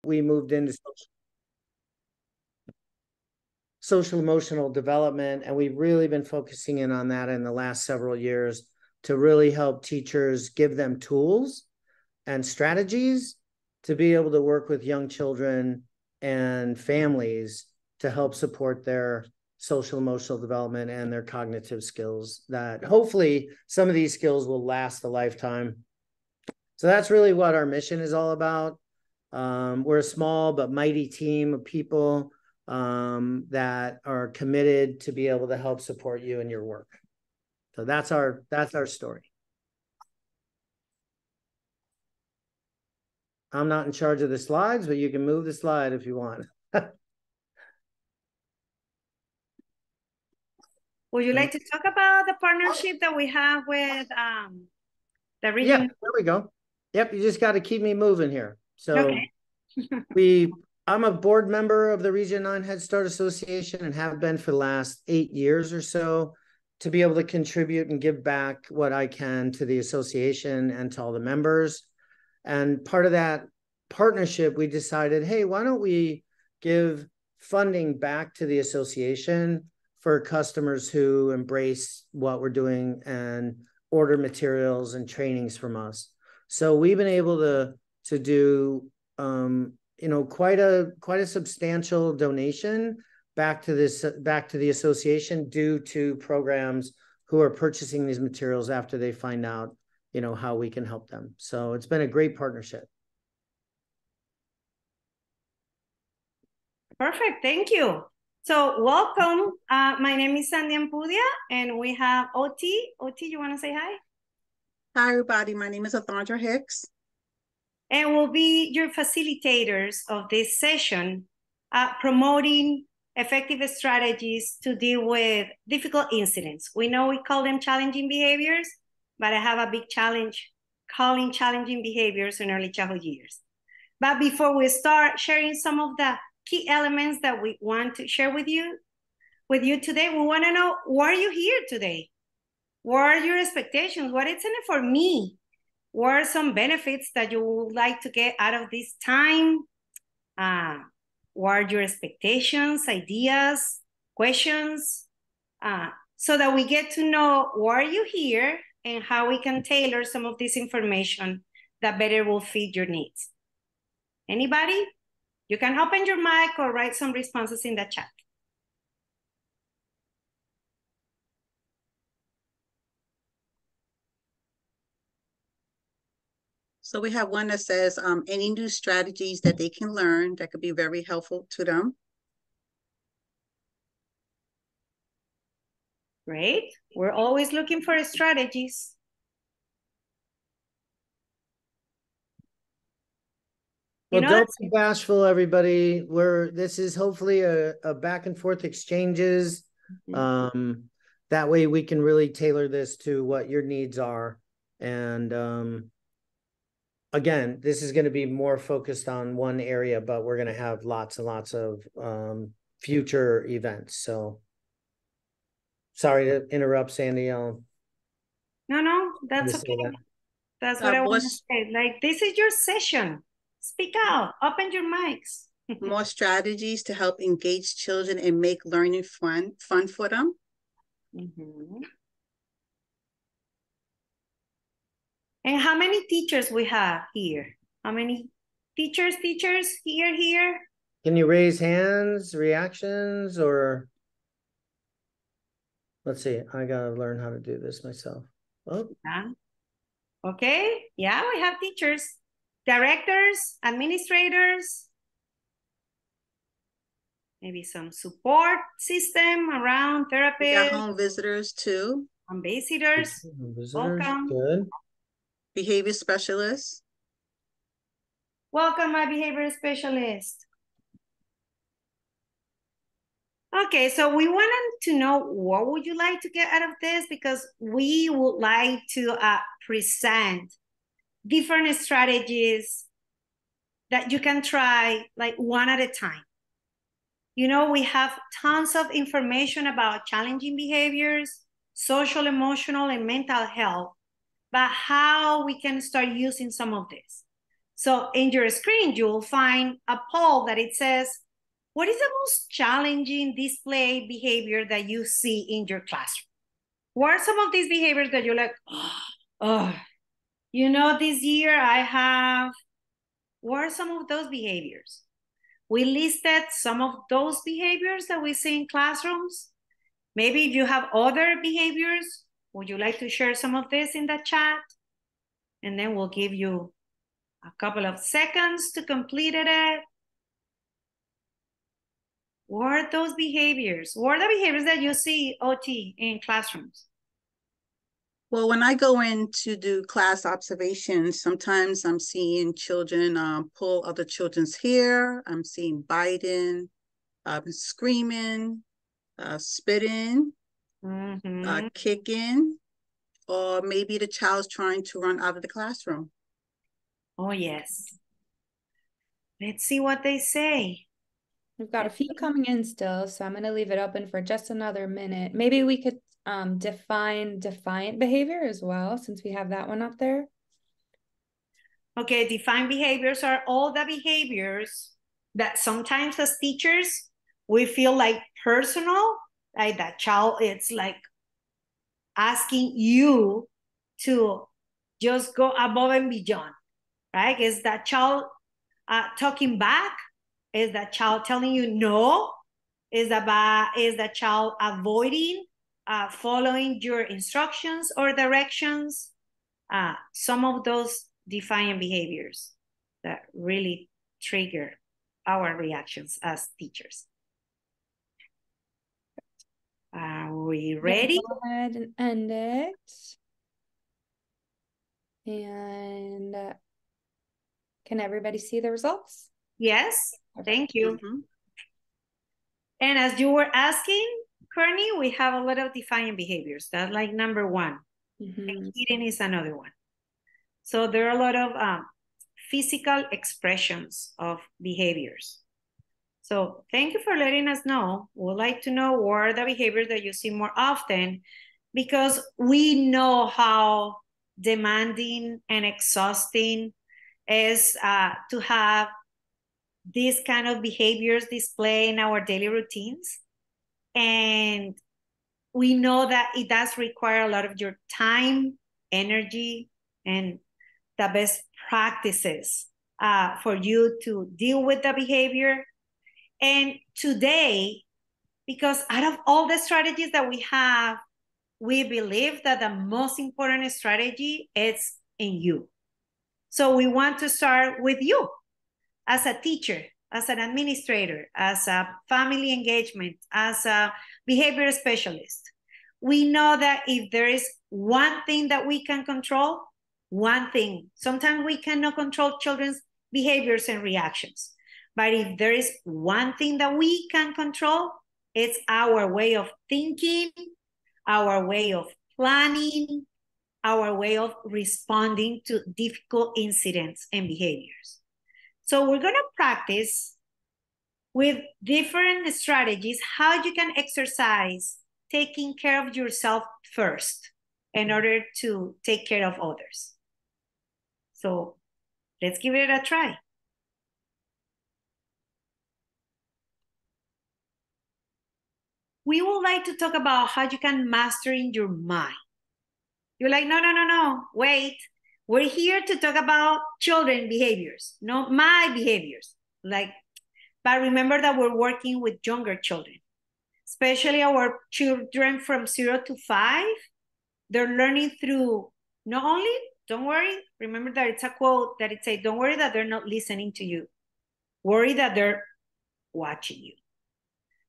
we moved into social emotional development, and we've really been focusing in on that in the last several years to really help teachers, give them tools and strategies to be able to work with young children and families to help support their social emotional development and their cognitive skills, that hopefully some of these skills will last a lifetime. So that's really what our mission is all about. We're a small but mighty team of people that are committed to be able to help support you in your work. So that's our story. I'm not in charge of the slides, but you can move the slide if you want. Would you like to talk about the partnership that we have with the region? Yeah, there we go. Yep, you just got to keep me moving here. So okay. I'm a board member of the Region 9 Head Start Association and have been for the last 8 years or so, to be able to contribute and give back what I can to the association and to all the members. And part of that partnership, we decided, hey, why don't we give funding back to the association for customers who embrace what we're doing and order materials and trainings from us. So we've been able to do quite a substantial donation back to the association due to programs who are purchasing these materials after they find out how we can help them. So it's been a great partnership. Perfect, thank you. So welcome. My name is Sandy Ampudia, and we have OT. OT, you want to say hi? Hi, everybody. My name is Athondra Hicks. And we'll be your facilitators of this session, promoting effective strategies to deal with difficult incidents. We know we call them challenging behaviors, but I have a big challenge calling challenging behaviors in early childhood years. But before we start sharing some of the key elements that we want to share with you today, we want to know, why are you here today? What are your expectations? What is in it for me? What are some benefits that you would like to get out of this time? What are your expectations, ideas, questions? So that we get to know why are you here and how we can tailor some of this information that better will fit your needs. Anybody? You can open your mic or write some responses in the chat. So we have one that says any new strategies that they can learn that could be very helpful to them. Great. We're always looking for strategies. Well, don't be bashful, everybody. This is hopefully a back and forth exchanges. Mm-hmm. That way we can really tailor this to what your needs are. And again, this is going to be more focused on one area, but we're going to have lots and lots of future events. So sorry to interrupt, Sandy. No, that's okay. That's what I want to say. Like, this is your session. Speak out, open your mics. More strategies to help engage children and make learning fun for them. Mm-hmm. And how many teachers we have here? How many teachers here? Can you raise hands, reactions, or let's see, I gotta learn how to do this myself. Oh. Yeah. Okay, yeah, we have teachers, directors, administrators, maybe some support system around therapists. We got home visitors too. Ambassadors, welcome. Good. Behavior specialists. Welcome, my behavior specialist. Okay, so we wanted to know, what would you like to get out of this? Because we would like to present different strategies that you can try, like, one at a time. We have tons of information about challenging behaviors, social, emotional, and mental health, but how we can start using some of this. So in your screen, you'll find a poll that it says, what is the most challenging display behavior that you see in your classroom? What are some of these behaviors that you're like, oh, you know, this year I have, what are some of those behaviors? We listed some of those behaviors that we see in classrooms. Maybe if you have other behaviors, would you like to share some of this in the chat? And then we'll give you a couple of seconds to complete it. What are those behaviors? What are the behaviors that you see, OT, in classrooms? Well, when I go in to do class observations, sometimes I'm seeing children pull other children's hair. I'm seeing biting, screaming, spitting, kicking, or maybe the child's trying to run out of the classroom. Oh, yes. Let's see what they say. We've got a few coming in still, so I'm going to leave it open for just another minute. Maybe we could define defiant behavior as well, since we have that one up there. Okay, defined behaviors are all the behaviors that sometimes as teachers, we feel like personal, like that child, it's like asking you to just go above and beyond, right? Is that child talking back? Is that child telling you no? Is the child avoiding following your instructions or directions? Some of those defiant behaviors that really trigger our reactions as teachers. Are we ready? Go ahead and end it. And can everybody see the results? Yes, thank you. Mm-hmm. And as you were asking, Courtney, we have a lot of defiant behaviors. That's like number one. And eating is another one. So there are a lot of physical expressions of behaviors. So thank you for letting us know. We'd like to know what are the behaviors that you see more often, because we know how demanding and exhausting is to have these kind of behaviors display in our daily routines. And we know that it does require a lot of your time, energy, and the best practices for you to deal with the behavior. And today, because out of all the strategies that we have, we believe that the most important strategy is in you. So we want to start with you as a teacher, as an administrator, as a family engagement, as a behavior specialist. We know that if there is one thing that we can control, one thing, sometimes we cannot control children's behaviors and reactions. But if there is one thing that we can control, it's our way of thinking, our way of planning, our way of responding to difficult incidents and behaviors. So we're gonna practice with different strategies how you can exercise taking care of yourself first in order to take care of others. So let's give it a try. We would like to talk about how you can master in your mind. You're like, no, wait. We're here to talk about children behaviors, not my behaviors. But remember that we're working with younger children, especially our children from 0 to 5. They're learning through not only, don't worry, remember that it's a quote that it says, don't worry that they're not listening to you. Worry that they're watching you.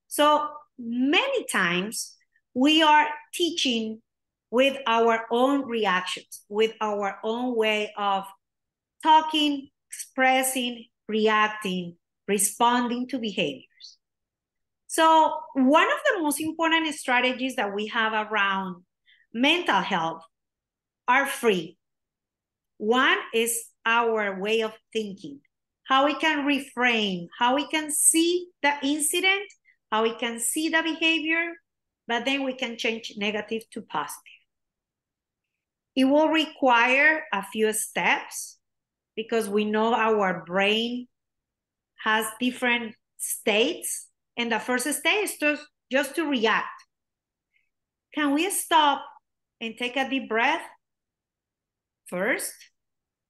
So many times we are teaching with our own reactions, with our own way of talking, expressing, reacting, responding to behaviors. So one of the most important strategies that we have around mental health are three. One is our way of thinking, how we can reframe, how we can see the incident, how we can see the behavior, but then we can change negative to positive. It will require a few steps, because we know our brain has different states. And the first state is just to react. Can we stop and take a deep breath? First,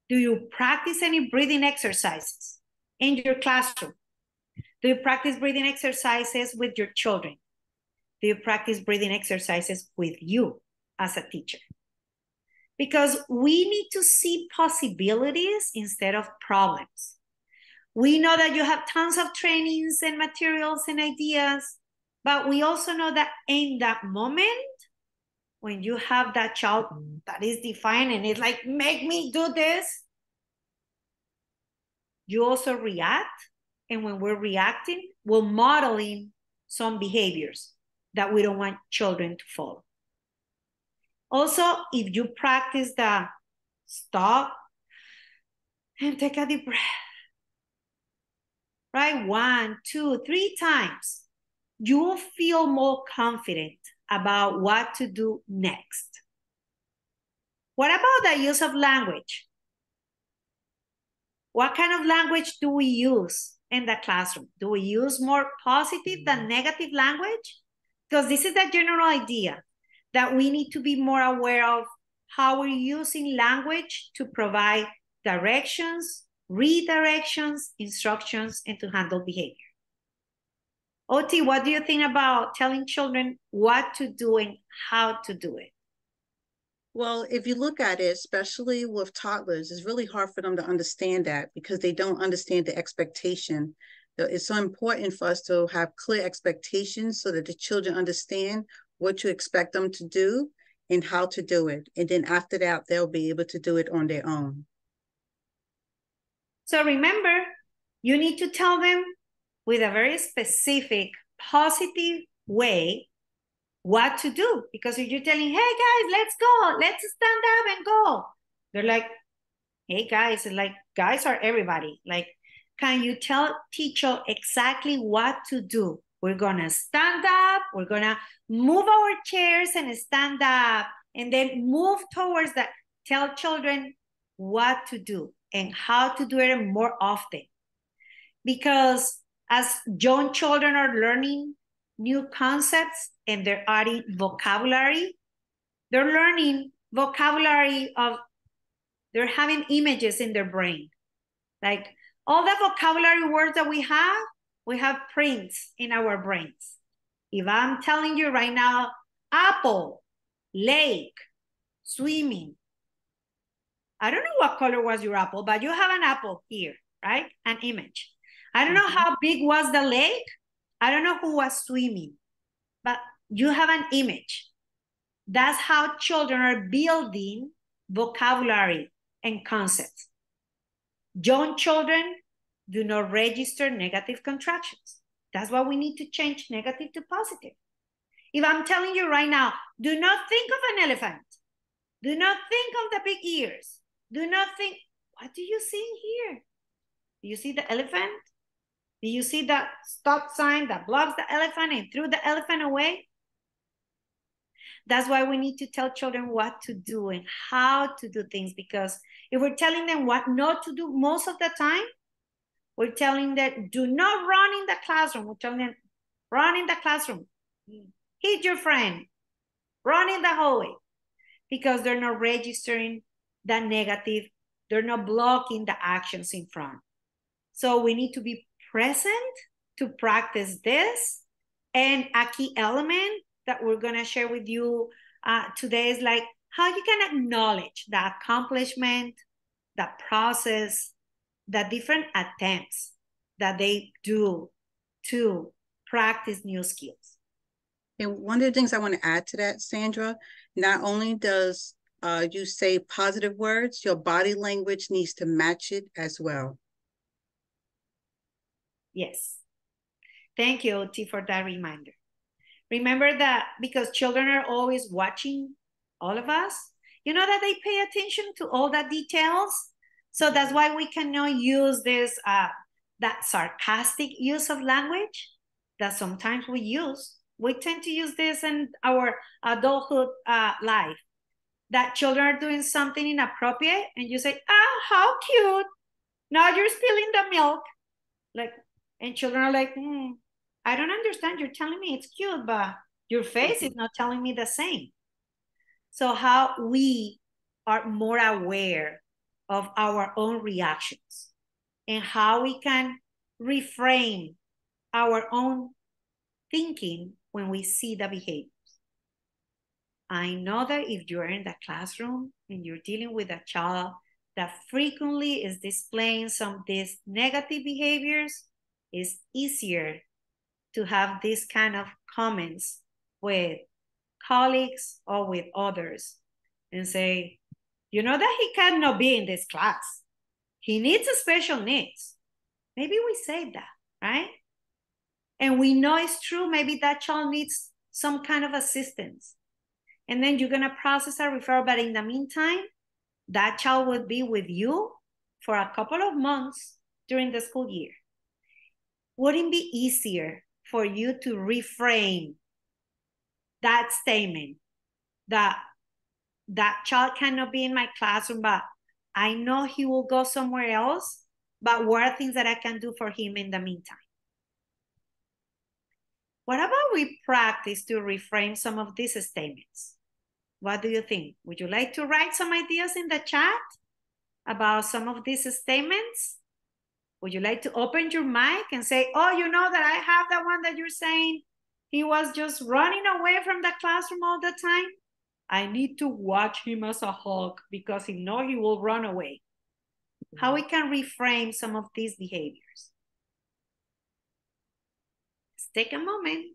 do you practice any breathing exercises in your classroom? Do you practice breathing exercises with your children? Do you practice breathing exercises with you as a teacher? Because we need to see possibilities instead of problems. We know that you have tons of trainings and materials and ideas, but we also know that in that moment, when you have that child that is defiant and it's like, make me do this, you also react. And when we're reacting, we're modeling some behaviors that we don't want children to follow. Also, if you practice the stop and take a deep breath, right? 1, 2, 3 times, you will feel more confident about what to do next. What about the use of language? What kind of language do we use in the classroom? Do we use more positive than negative language? Because this is the general idea, that we need to be more aware of how we're using language to provide directions, redirections, instructions, and to handle behavior. Oti, what do you think about telling children what to do and how to do it? Well, if you look at it, especially with toddlers, it's really hard for them to understand that because they don't understand the expectation. It's so important for us to have clear expectations so that the children understand what you expect them to do and how to do it. And then after that, they'll be able to do it on their own. So remember, you need to tell them with a very specific, positive way what to do. Because if you're telling, hey guys, let's go, let's stand up and go. They're like, hey guys, and like guys are everybody. Like, can you tell teacher exactly what to do? We're gonna stand up, we're gonna move our chairs and stand up, and then move towards that. Tell children what to do and how to do it more often. Because as young children are learning new concepts and they're adding vocabulary, they're learning vocabulary of, they're having images in their brain. Like all the vocabulary words that we have prints in our brains. If I'm telling you right now, apple, lake, swimming, I don't know what color was your apple, but you have an apple here, right? An image. I don't know how big was the lake. I don't know who was swimming, but you have an image. That's how children are building vocabulary and concepts. Young children do not register negative contractions. That's why we need to change negative to positive. If I'm telling you right now, do not think of an elephant. Do not think of the big ears. Do not think, what do you see here? Do you see the elephant? Do you see the stop sign that blocks the elephant and threw the elephant away? That's why we need to tell children what to do and how to do things, because if we're telling them what not to do most of the time, we're telling them, do not run in the classroom. We're telling them, run in the classroom. Hit your friend. Run in the hallway. Because they're not registering the negative. They're not blocking the actions in front. So we need to be present to practice this. And a key element that we're going to share with you today is like how you can acknowledge the accomplishment, the process, the different attempts that they do to practice new skills. And one of the things I want to add to that, Sandra, not only does you say positive words, your body language needs to match it as well. Yes. Thank you, Oti, for that reminder. Remember that because children are always watching all of us, you know that they pay attention to all the details. So that's why we cannot use this, that sarcastic use of language that sometimes we use. We tend to use this in our adulthood life. That children are doing something inappropriate and you say, how cute. Now you're spilling the milk. Like, and children are like, I don't understand. You're telling me it's cute, but your face is not telling me the same. So how we are more aware of our own reactions and how we can reframe our own thinking when we see the behaviors. I know that if you're in the classroom and you're dealing with a child that frequently is displaying some of these negative behaviors, it's easier to have these kind of comments with colleagues or with others and say, you know that he cannot be in this class. He needs special needs. Maybe we say that, right? And we know it's true. Maybe that child needs some kind of assistance. And then you're gonna process a referral, but in the meantime, that child will be with you for a couple of months during the school year. Wouldn't it be easier for you to reframe that statement that that child cannot be in my classroom, but I know he will go somewhere else, but what are things that I can do for him in the meantime? What about we practice to reframe some of these statements? What do you think? Would you like to write some ideas in the chat about some of these statements? Would you like to open your mic and say, oh, you know that I have the one that you're saying, he was just running away from the classroom all the time? I need to watch him as a hawk because he knows he will run away. How we can reframe some of these behaviors. Let's take a moment.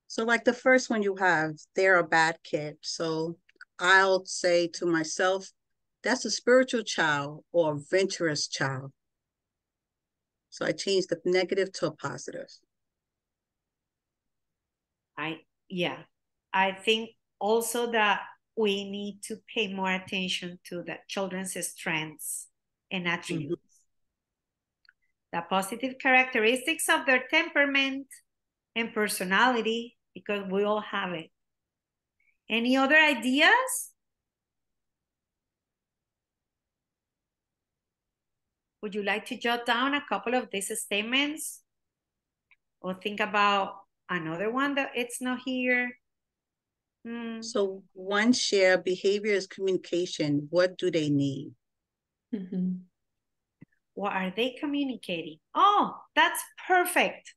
So like the first one you have, they're a bad kid. So I'll say to myself, that's a spiritual child or a venturous child. So I changed the negative to a positive. I think also that we need to pay more attention to the children's strengths and attributes. The positive characteristics of their temperament and personality, because we all have it. Any other ideas? Would you like to jot down a couple of these statements? Or think about another one that it's not here? So one share behavior is communication. What do they need? What are they communicating? Oh, that's perfect.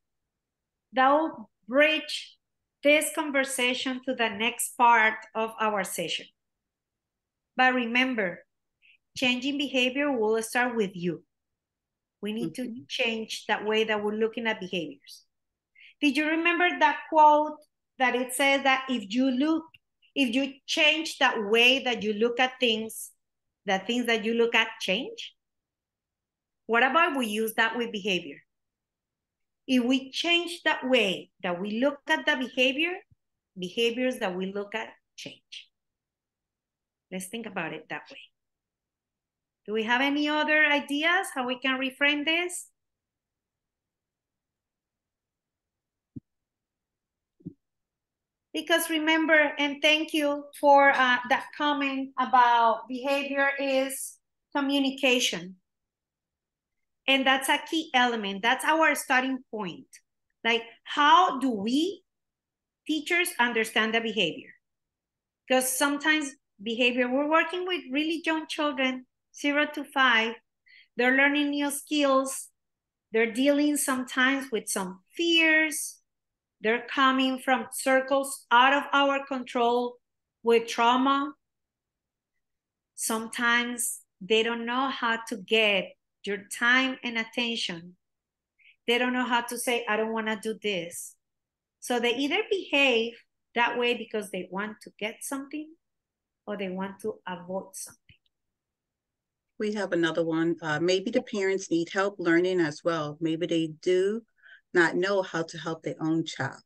That will bridge this conversation to the next part of our session. But remember, changing behavior will start with you. We need to change that way that we're looking at behaviors. Did you remember that quote that it says that if you change that way that you look at things, the things that you look at change? What about we use that with behavior? If we change that way that we look at the behaviors that we look at change. Let's think about it that way. Do we have any other ideas how we can reframe this? Because remember, and thank you for that comment about behavior is communication. And that's a key element. That's our starting point. Like, how do we, teachers, understand the behavior? Because sometimes behavior, we're working with really young children, 0 to 5. They're learning new skills. They're dealing sometimes with some fears. They're coming from circles out of our control with trauma. Sometimes they don't know how to get your time and attention. They don't know how to say, I don't want to do this. So they either behave that way because they want to get something or they want to avoid something. We have another one. Maybe the parents need help learning as well. Maybe they do not know how to help their own child.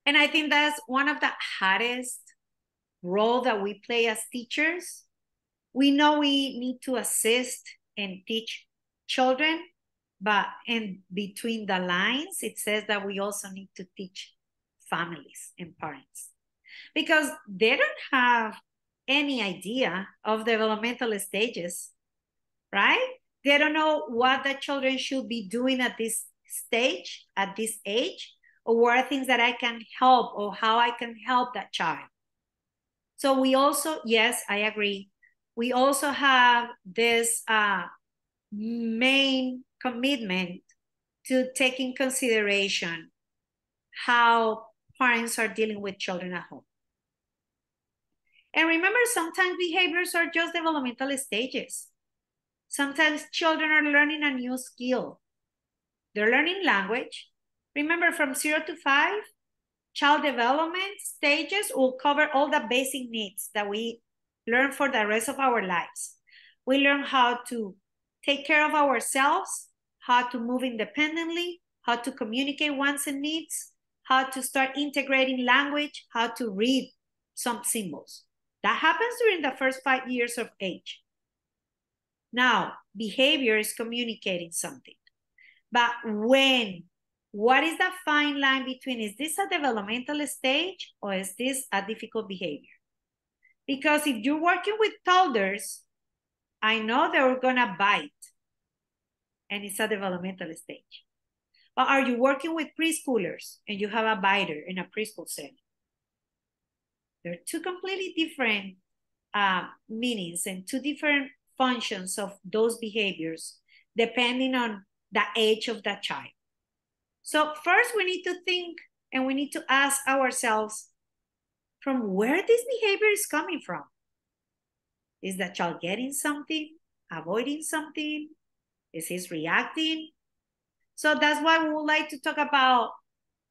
And I think that's one of the hardest role that we play as teachers. We know we need to assist and teach children, but in between the lines, it says that we also need to teach families and parents, because they don't have any idea of developmental stages, right? They don't know what the children should be doing at this stage, at this age, or what are things that I can help or how I can help that child. So we also, yes, I agree. We also have this main commitment to take in consideration how parents are dealing with children at home. And remember, sometimes behaviors are just developmental stages. Sometimes children are learning a new skill. They're learning language. Remember, from 0 to 5, child development stages will cover all the basic needs that we learn for the rest of our lives. We learn how to take care of ourselves, how to move independently, how to communicate wants and needs, how to start integrating language, how to read some symbols. That happens during the first 5 years of age. Now, behavior is communicating something. But what is the fine line between, is this a developmental stage or is this a difficult behavior? Because if you're working with toddlers, I know they're gonna bite and it's a developmental stage. But are you working with preschoolers and you have a biter in a preschool setting? They're two completely different meanings and two different functions of those behaviors depending on the age of that child. So first we need to think and we need to ask ourselves from where this behavior is coming from. Is that child getting something, avoiding something? Is he reacting? So that's why we would like to talk about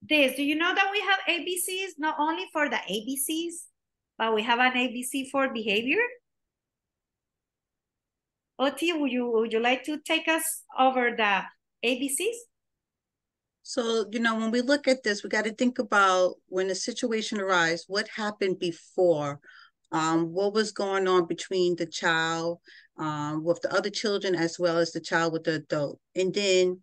this. Do you know that we have ABCs, not only for the ABCs, but we have an ABC for behavior? Oti, would you like to take us over the ABCs? So, when we look at this, we got to think about when a situation arises, what happened before, what was going on between the child with the other children as well as the child with the adult. And then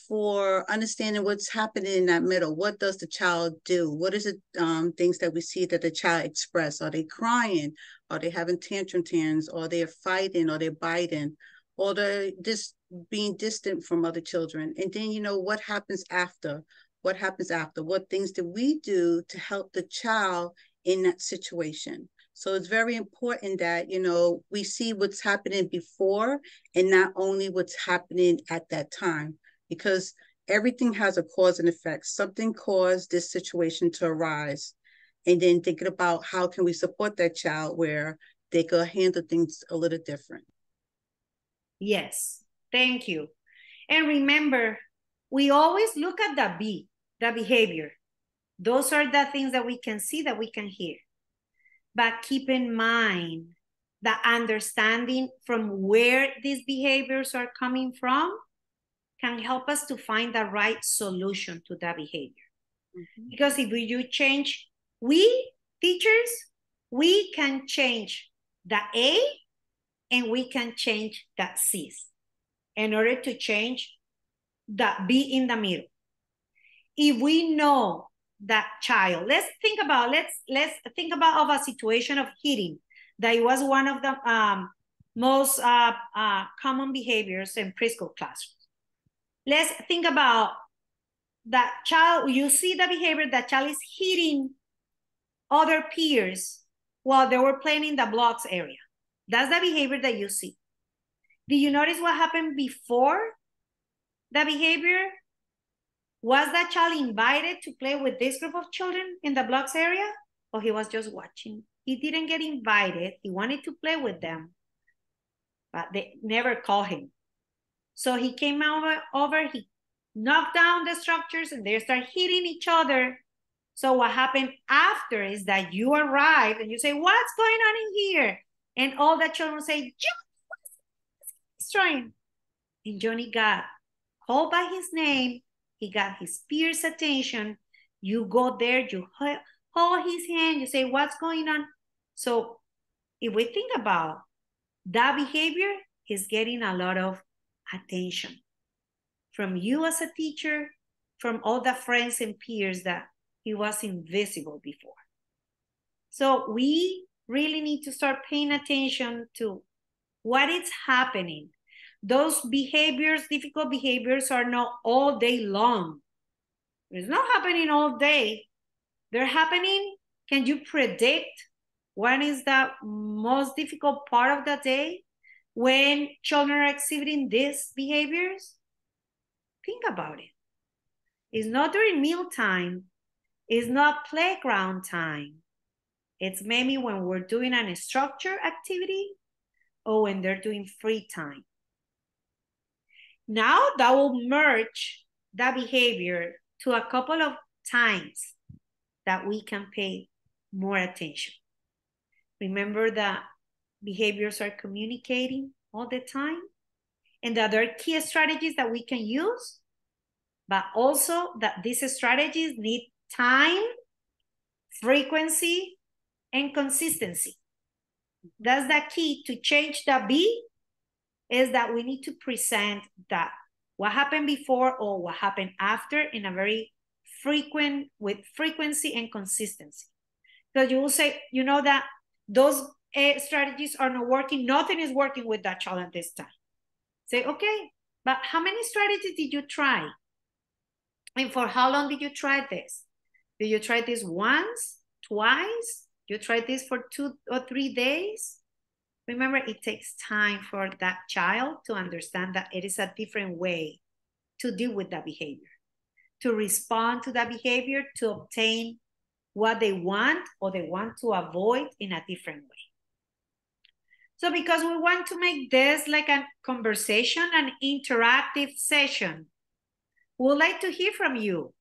for understanding what's happening in that middle, what does the child do? What is it, things that we see that the child express? Are they crying? Are they having tantrums? Or they're fighting? Or they're biting? Or they're just being distant from other children? And then, what happens after? What happens after? What things do we do to help the child in that situation? So it's very important that, we see what's happening before and not only what's happening at that time, because everything has a cause and effect. Something caused this situation to arise. And then thinking about how can we support that child where they could handle things a little different. Yes, thank you. And remember, we always look at the behavior. Those are the things that we can see, that we can hear. But keep in mind the understanding from where these behaviors are coming from can help us to find the right solution to that behavior. Mm-hmm. Because if you change, we teachers, we can change the A and we can change that C in order to change the B in the middle. If we know that child, let's think about of a situation of hitting that it was one of the most common behaviors in preschool classrooms. Let's think about that child. You see the behavior, that child is hitting other peers while they were playing in the blocks area. That's the behavior that you see. Did you notice what happened before the behavior? Was that child invited to play with this group of children in the blocks area? Or he was just watching? He didn't get invited. He wanted to play with them, but they never called him. So he came over, he knocked down the structures and they start hitting each other. So what happened after is that you arrive and you say, what's going on in here? And all the children say, Johnny, what's trying? And Johnny got called by his name. He got his peers' attention. You go there, you hold his hand, you say, what's going on? So if we think about that behavior, he's getting a lot of attention from you as a teacher, from all the friends and peers that he was invisible before. So we really need to start paying attention to what is happening. Those behaviors, difficult behaviors, are not all day long. It's not happening all day. They're happening. Can you predict when is the most difficult part of the day when children are exhibiting these behaviors? Think about it. It's not during mealtime. It's not playground time. It's maybe when we're doing an structured activity or when they're doing free time. Now that will merge that behavior to a couple of times that we can pay more attention. Remember that behaviors are communicating all the time, and that there are key strategies that we can use, but also that these strategies need time, frequency, and consistency. That's the key to change the B, is that we need to present that what happened before or what happened after in a very with frequency and consistency. So you will say, you know, that those strategies are not working, nothing is working with that child at this time. Say, okay, but how many strategies did you try? And for how long did you try this? Did you try this once, twice? You tried this for 2 or 3 days? Remember, it takes time for that child to understand that it is a different way to deal with that behavior, to respond to that behavior, to obtain what they want or they want to avoid in a different way. So because we want to make this like a conversation, an interactive session, we would like to hear from you,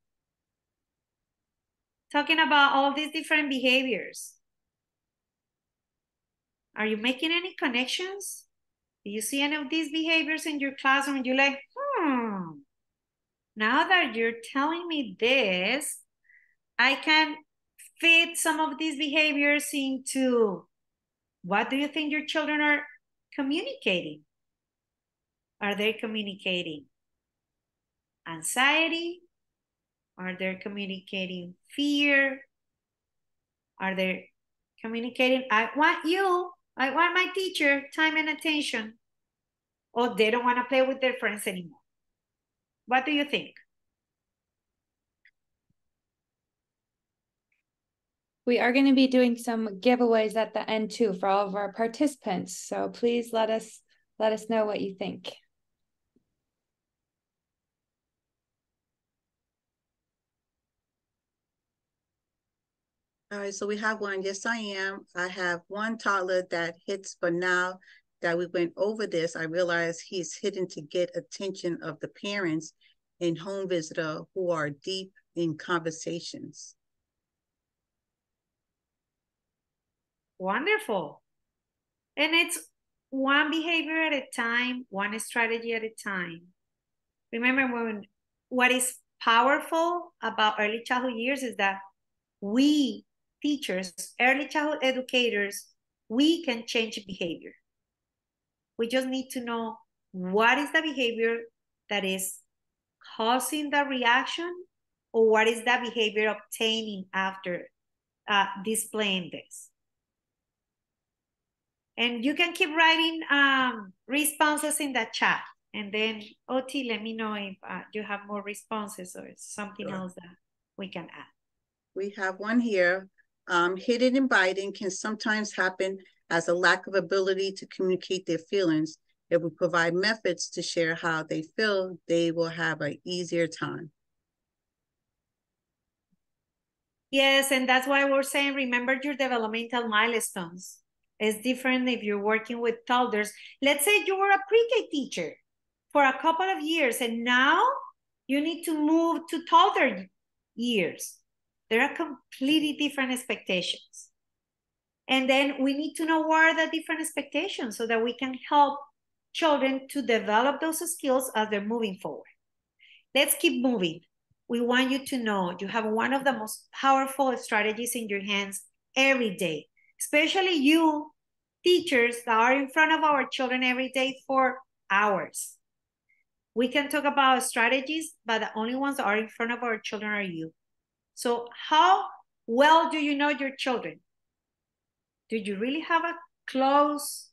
talking about all these different behaviors. Are you making any connections? Do you see any of these behaviors in your classroom and you're like, now that you're telling me this, I can fit some of these behaviors into what do you think your children are communicating? Are they communicating anxiety? Are they communicating fear? Are they communicating, I want you, I want my teacher, time and attention? Or they don't want to play with their friends anymore? What do you think? We are going to be doing some giveaways at the end too for all of our participants. So please let us know what you think. All right, so we have one. Yes, I am. I have one toddler that hits, but now that we went over this, I realize he's hitting to get attention of the parents and home visitor who are deep in conversations. Wonderful. And it's one behavior at a time, one strategy at a time. Remember, what is powerful about early childhood years is that we teachers, early childhood educators, we can change behavior. We just need to know what is the behavior that is causing the reaction, or what is the behavior obtaining after displaying this. And you can keep writing responses in the chat. And then, Oti, let me know if you have more responses or something else that we can add. We have one here. Hitting and biting can sometimes happen as a lack of ability to communicate their feelings. If we provide methods to share how they feel, they will have an easier time. Yes, and that's why we're saying, remember your developmental milestones. It's different if you're working with toddlers. Let's say you were a pre-K teacher for a couple of years, and now you need to move to toddler years. There are completely different expectations. And then we need to know what are the different expectations so that we can help children to develop those skills as they're moving forward. Let's keep moving. We want you to know you have one of the most powerful strategies in your hands every day, especially you teachers that are in front of our children every day for hours. We can talk about strategies, but the only ones that are in front of our children are you. So how well do you know your children? Do you really have a close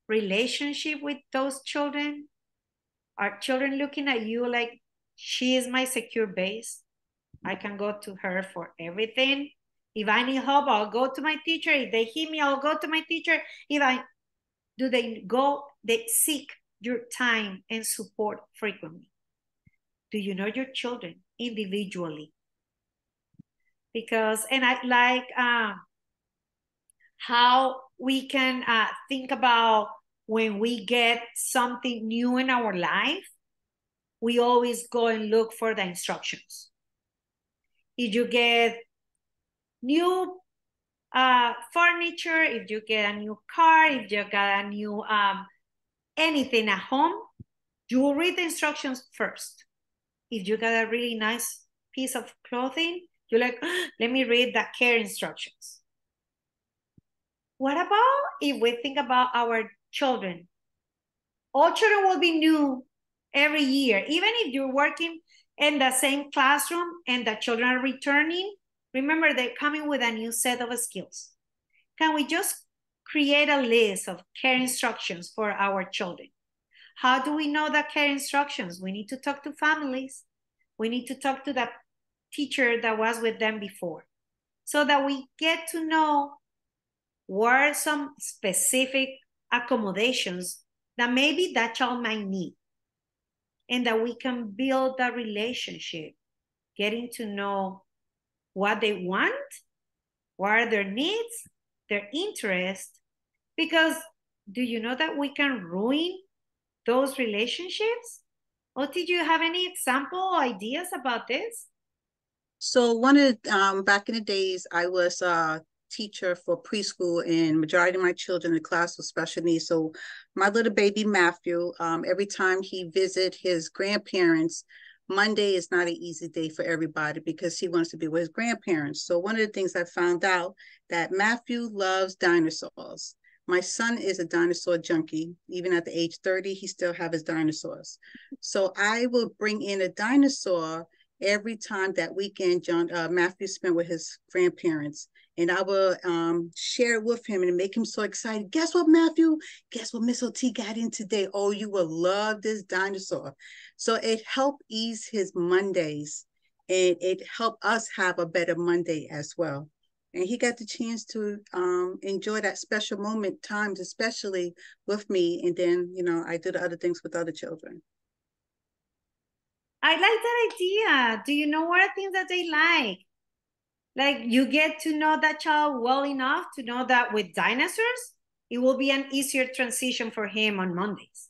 relationship with those children? Are children looking at you like, she is my secure base? I can go to her for everything. If I need help, I'll go to my teacher. If they hit me, I'll go to my teacher. Do they seek your time and support frequently? Do you know your children individually? Because, and I like how we can think about when we get something new in our life, we always go and look for the instructions. If you get new furniture, if you get a new car, if you got a new anything at home, you will read the instructions first. If you got a really nice piece of clothing, you're like, let me read the care instructions. What about if we think about our children? All children will be new every year. Even if you're working in the same classroom and the children are returning, remember they're coming with a new set of skills. Can we just create a list of care instructions for our children? How do we know the care instructions? We need to talk to families. We need to talk to the teacher that was with them before, so that we get to know what are some specific accommodations that maybe that child might need, and that we can build that relationship, getting to know what they want, what are their needs, their interests. Because do you know that we can ruin those relationships? Or did you have any example ideas about this? So one of back in the days, I was a teacher for preschool, and majority of my children in the class with special needs. So my little baby Matthew, every time he visit his grandparents, Monday is not an easy day for everybody because he wants to be with his grandparents. So one of the things I found out that Matthew loves dinosaurs. My son is a dinosaur junkie. Even at the age 30, he still have his dinosaurs. So I will bring in a dinosaur every time that weekend Matthew spent with his grandparents. And I will share it with him and make him so excited. Guess what, Matthew? Guess what Miss OT got in today? Oh, you will love this dinosaur. So it helped ease his Mondays, and it helped us have a better Monday as well. And he got the chance to enjoy that special moment times, especially with me. And then, I did other things with other children. I like that idea. Do you know what are things that they like? Like, you get to know that child well enough to know that with dinosaurs, it will be an easier transition for him on Mondays.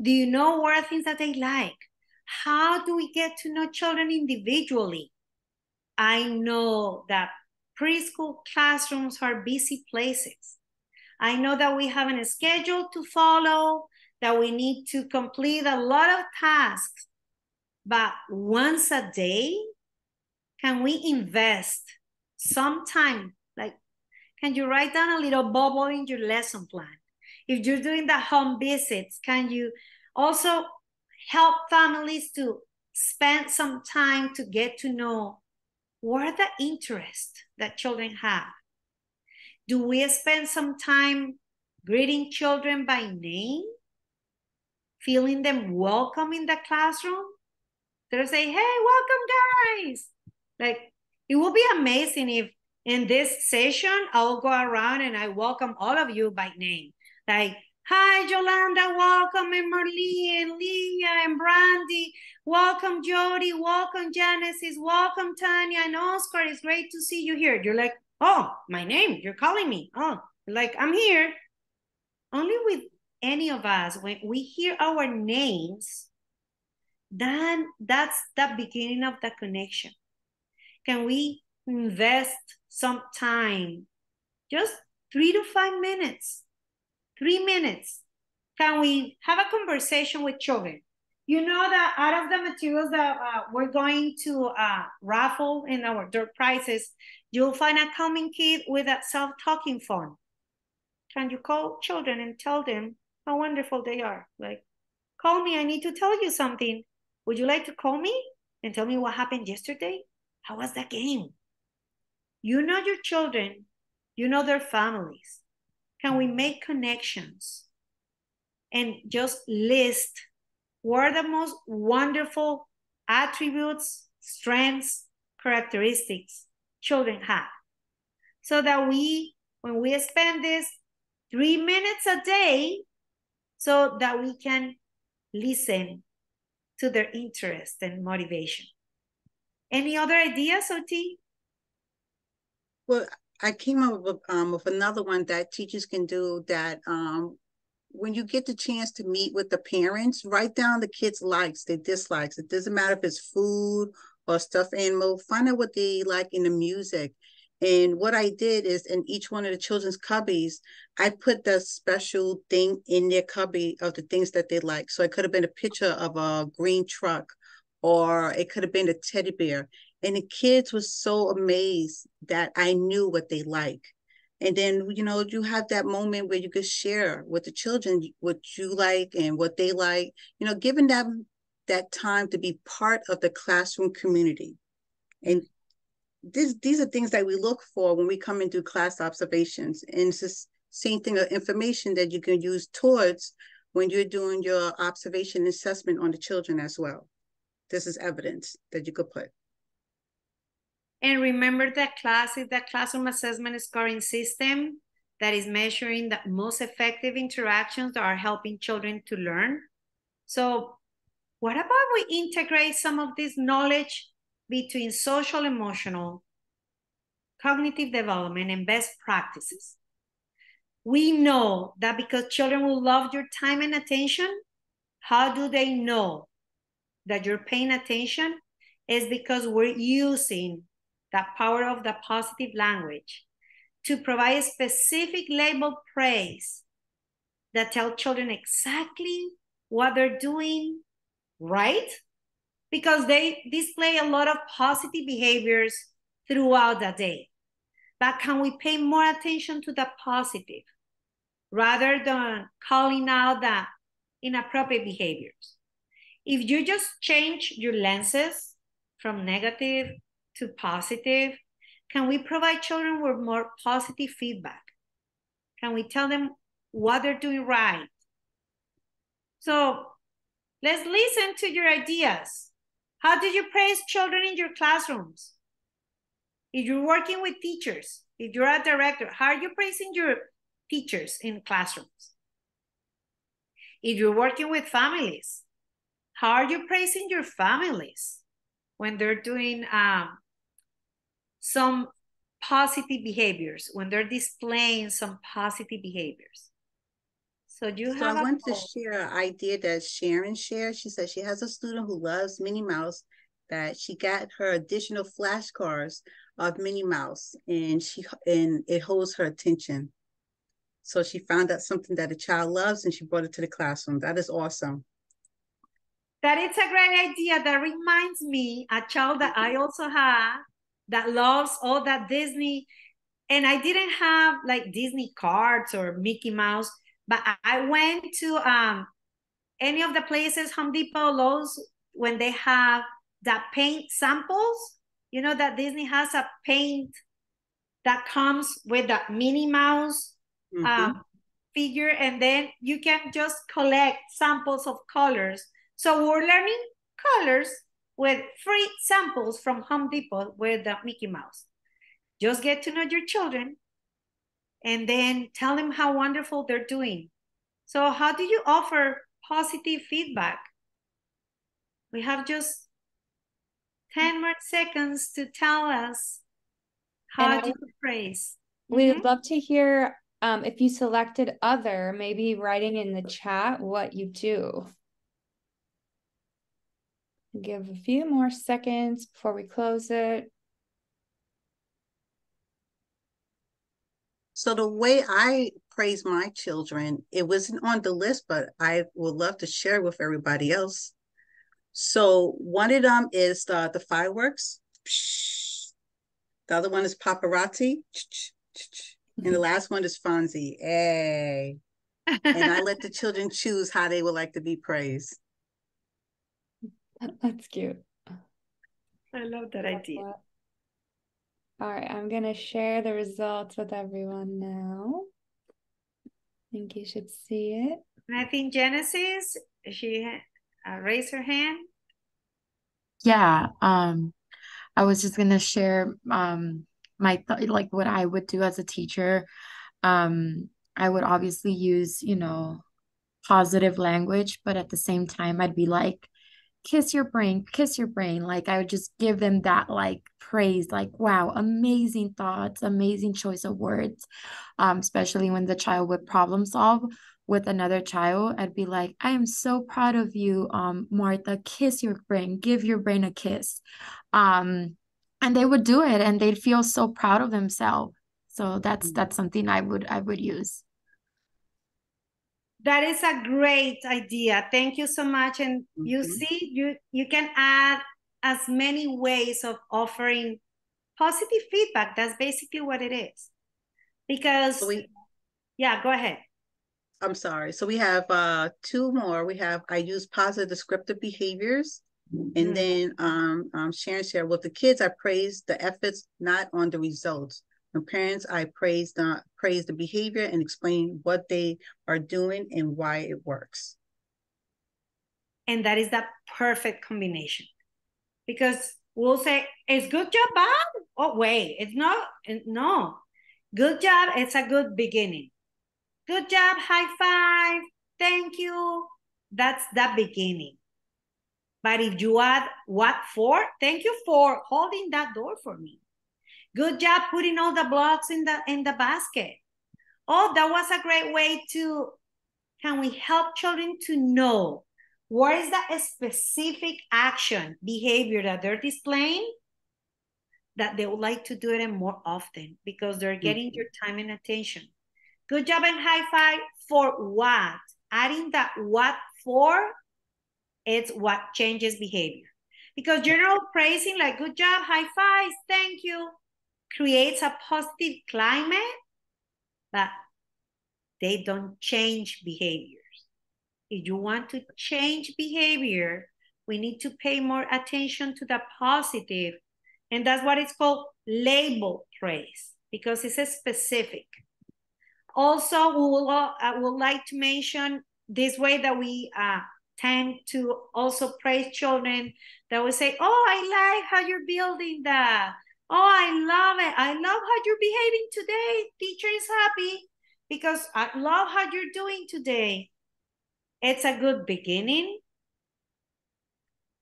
Do you know what are things that they like? How do we get to know children individually? I know that preschool classrooms are busy places. I know that we have a schedule to follow, that we need to complete a lot of tasks, but once a day, can we invest some time? Like, can you write down a little bubble in your lesson plan? If you're doing the home visits, can you also help families to spend some time to get to know what are the interests that children have? Do we spend some time greeting children by name? Feeling them welcome in the classroom? They'll say, hey, welcome, guys. Like, it will be amazing if in this session, I'll go around and I welcome all of you by name. Like, hi, Yolanda, welcome, and Marlene, and Leah, and Brandy. Welcome, Jody. Welcome, Genesis. Welcome, Tanya and Oscar. It's great to see you here. You're like, oh, my name. You're calling me. Oh, like, I'm here. Only with any of us, when we hear our names, then that's the beginning of the connection. Can we invest some time, just 3 to 5 minutes, 3 minutes? Can we have a conversation with children? You know that out of the materials that we're going to raffle in our door prizes, you'll find a calming kit with a self-talking phone. Can you call children and tell them how wonderful they are? Like, call me, I need to tell you something. Would you like to call me and tell me what happened yesterday? How was that game? You know your children, you know their families. Can we make connections and just list what are the most wonderful attributes, strengths, characteristics children have? So that when we spend this 3 minutes a day, so that we can listen to their interest and motivation. Any other ideas, OT? Well, I came up with another one that teachers can do, that when you get the chance to meet with the parents, write down the kids' likes, their dislikes. It doesn't matter if it's food or stuffed animal. Find out what they like in the music. And what I did is, in each one of the children's cubbies, I put the special thing in their cubby of the things that they like. So it could have been a picture of a green truck, or it could have been a teddy bear. And the kids were so amazed that I knew what they like. And then, you know, you have that moment where you could share with the children what you like and what they like, you know, giving them that time to be part of the classroom community. And these are things that we look for when we come and do class observations. And it's the same thing of information that you can use towards when you're doing your observation assessment on the children as well. This is evidence that you could put. And remember that class is the classroom assessment scoring system that is measuring the most effective interactions that are helping children to learn. So what about we integrate some of this knowledge between social, emotional, cognitive development, and best practices? We know that because children will love your time and attention. How do they know that you're paying attention? Is because we're using the power of the positive language to provide specific labeled praise that tell children exactly what they're doing right, because they display a lot of positive behaviors throughout the day. But can we pay more attention to the positive rather than calling out the inappropriate behaviors? If you just change your lenses from negative to positive, can we provide children with more positive feedback? Can we tell them what they're doing right? So let's listen to your ideas. How do you praise children in your classrooms? If you're working with teachers, if you're a director, how are you praising your teachers in classrooms? If you're working with families, how are you praising your families when they're doing some positive behaviors, when they're displaying some positive behaviors? So I want to share an idea that Sharon shared. She said she has a student who loves Minnie Mouse, that she got her additional flashcards of Minnie Mouse, and it holds her attention. So she found out something that a child loves and she brought it to the classroom. That is awesome. That is a great idea. That reminds me, a child that I also have that loves all that Disney. And I didn't have like Disney cards or Mickey Mouse, but I went to any of the places, Home Depot, Lowe's, when they have the paint samples. You know that Disney has a paint that comes with the Minnie Mouse figure, and then you can just collect samples of colors. So we're learning colors with free samples from Home Depot with the Mickey Mouse. Just get to know your children and then tell them how wonderful they're doing. So how do you offer positive feedback? We have just 10 more seconds to tell us how do you praise. We would love to hear if you selected other, maybe writing in the chat what you do. Give a few more seconds before we close it. So the way I praise my children, it wasn't on the list, but I would love to share with everybody else. So one of them is the fireworks. The other one is paparazzi. And the last one is Fonzie. Hey. And I let the children choose how they would like to be praised. That's cute. I love that idea. All right, I'm gonna share the results with everyone now. I think you should see it. And I think Genesis, she raised her hand. Yeah, I was just gonna share my like what I would do as a teacher. I would obviously use, positive language, but at the same time I'd be like, kiss your brain, kiss your brain. Like I would just give them that like praise, like, wow, amazing thoughts, amazing choice of words. Especially when the child would problem solve with another child, I'd be like, I am so proud of you, Martha, kiss your brain, give your brain a kiss. And they would do it and they'd feel so proud of themselves. So that's something I would use. That is a great idea. Thank you so much. And you see, you can add as many ways of offering positive feedback. That's basically what it is. Because, yeah, go ahead. I'm sorry. So we have 2 more. We have, I use positive descriptive behaviors. And then Sharon shared with the kids, I praise the efforts, not on the results. And parents, I praise the behavior and explain what they are doing and why it works. And that is the perfect combination. Because we'll say, is good job bad? Oh, wait, it's not. No. Good job, it's a good beginning. Good job, high five, thank you. That's the beginning. But if you add what for, thank you for holding that door for me. Good job putting all the blocks in the basket. Oh, that was a great way to, can we help children to know what is the specific action, behavior that they're displaying that they would like to do it more often because they're getting your time and attention. Good job and high five for what? Adding that what for, it's what changes behavior. Because general praising like good job, high fives, thank you, creates a positive climate, but they don't change behaviors. If you want to change behavior, we need to pay more attention to the positive. And that's what it's called label praise, because it's a specific. Also, we would like to mention this way that we tend to also praise children, that we say, oh, I like how you're building that. Oh, I love it. I love how you're behaving today. Teacher is happy because I love how you're doing today. It's a good beginning,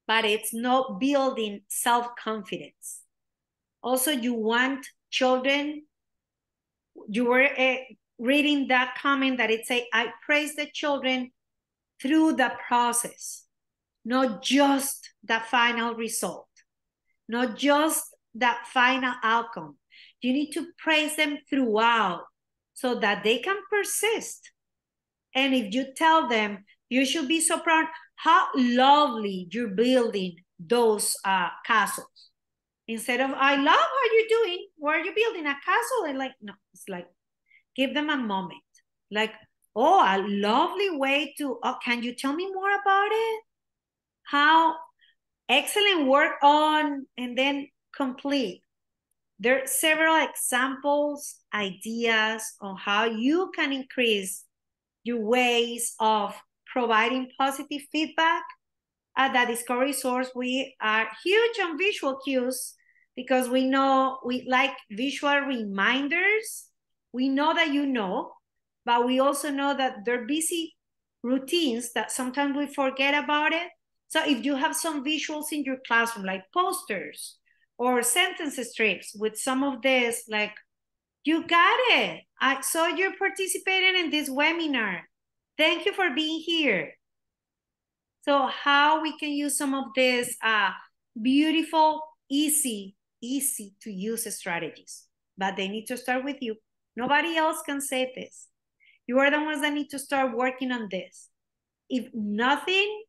but it's not building self-confidence. Also, you want children, you were reading that comment that it say, I praise the children through the process, not just the final result, not just that final outcome. You need to praise them throughout so that they can persist. And if you tell them, you should be so proud how lovely you're building those castles. Instead of, I love how you're doing, where are you building a castle? And like, no, it's like, give them a moment. Like, oh, a lovely way to, oh, can you tell me more about it? How excellent work on, and then complete. There are several examples, ideas on how you can increase your ways of providing positive feedback. At the Discovery Source, we are huge on visual cues because we know we like visual reminders. We know that you know, but we also know that they're busy routines that sometimes we forget about it. So if you have some visuals in your classroom, like posters or sentence strips with some of this, like, you got it. I saw you're participating in this webinar. Thank you for being here. So how we can use some of this beautiful, easy to use strategies, but they need to start with you. Nobody else can say this. You are the ones that need to start working on this. If nothing,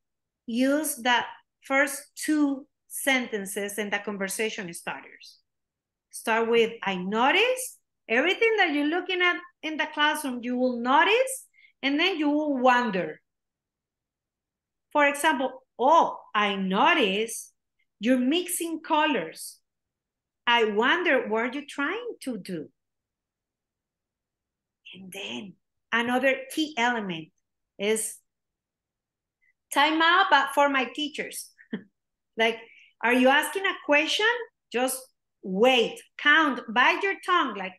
use the first 2 sentences in the conversation starters. Start with, I notice. Everything that you're looking at in the classroom, you will notice, and then you will wonder. For example, oh, I notice you're mixing colors. I wonder what you're trying to do. And then another key element is time out, but for my teachers. Like, are you asking a question? Just wait, count, bite your tongue, like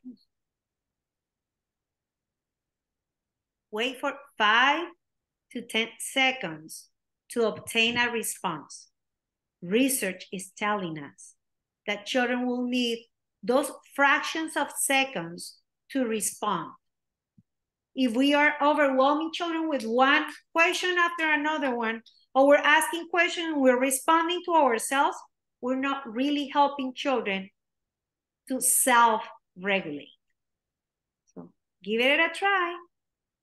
wait for 5 to 10 seconds to obtain a response. Research is telling us that children will need those fractions of seconds to respond. If we are overwhelming children with one question after another one, or we're asking questions, we're responding to ourselves, we're not really helping children to self-regulate. So give it a try.